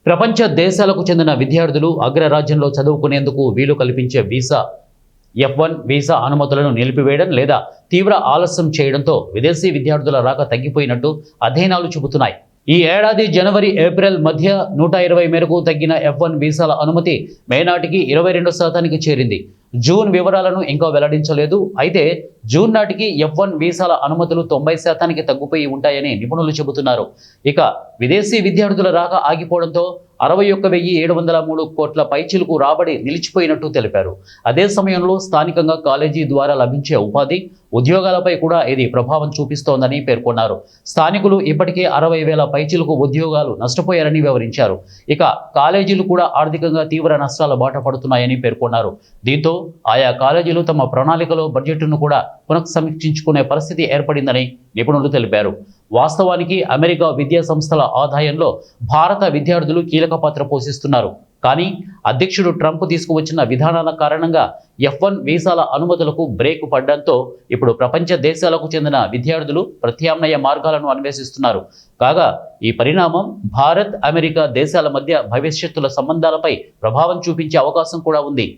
ప్రపంచ దేశాలకు చెందిన విద్యార్థులు అగ్రరాజ్యంలో చదువుకునేందుకు వీలు కల్పించే వీసా F1 వీసా అనుమతులను నిలిపివేయడం లేదా తీవ్ర ఆలస్యం చేయడంతో విదేశీ విద్యార్థుల రాక తగ్గిపోయినట్టు అధ్యయనాలు చెబుతున్నాయి. ఈ ఏడాది జనవరి ఏప్రిల్ మధ్య 120 మేరకు తగ్గిన F1 వీసాల అనుమతి మే నాటికి 22% చేరింది. జూన్ వివరాలను ఇంకా వెల్లడించలేదు. అయితే జూన్ నాటికి F1 వీసాల అనుమతులు 90% తగ్గిపోయి ఉంటాయని నిపుణులు చెబుతున్నారు. ఇక విదేశీ విద్యార్థుల రాక ఆగిపోవడంతో 61,703 కోట్ల పైచిలుకు రాబడి నిలిచిపోయినట్టు తెలిపారు. అదే సమయంలో స్థానికంగా కాలేజీ ద్వారా లభించే ఉపాధి, ఉద్యోగాలపై కూడా ఇది ప్రభావం చూపిస్తోందని పేర్కొన్నారు. స్థానికులు ఇప్పటికే 60,000 పైచిలుకు ఉద్యోగాలు నష్టపోయారని వివరించారు. ఇక కాలేజీలు కూడా ఆర్థికంగా తీవ్ర నష్టాల బాట పడుతున్నాయని పేర్కొన్నారు. దీంతో ఆయా కాలేజీలు తమ ప్రణాళికలో బడ్జెట్ను కూడా పునఃసమీక్షించుకునే పరిస్థితి ఏర్పడిందని నిపుణులు తెలిపారు. వాస్తవానికి అమెరికా విద్యా సంస్థల ఆదాయంలో భారత విద్యార్థులు కీలక పాత్ర పోషిస్తున్నారు. కానీ అధ్యక్షుడు ట్రంప్ తీసుకువచ్చిన విధానాల కారణంగా F1 వీసాల అనుమతులకు బ్రేక్ పడడంతో ఇప్పుడు ప్రపంచ దేశాలకు చెందిన విద్యార్థులు ప్రత్యామ్నాయ మార్గాలను అన్వేషిస్తున్నారు. కాగా ఈ పరిణామం భారత్, అమెరికా దేశాల మధ్య భవిష్యత్తుల సంబంధాలపై ప్రభావం చూపించే అవకాశం కూడా ఉంది.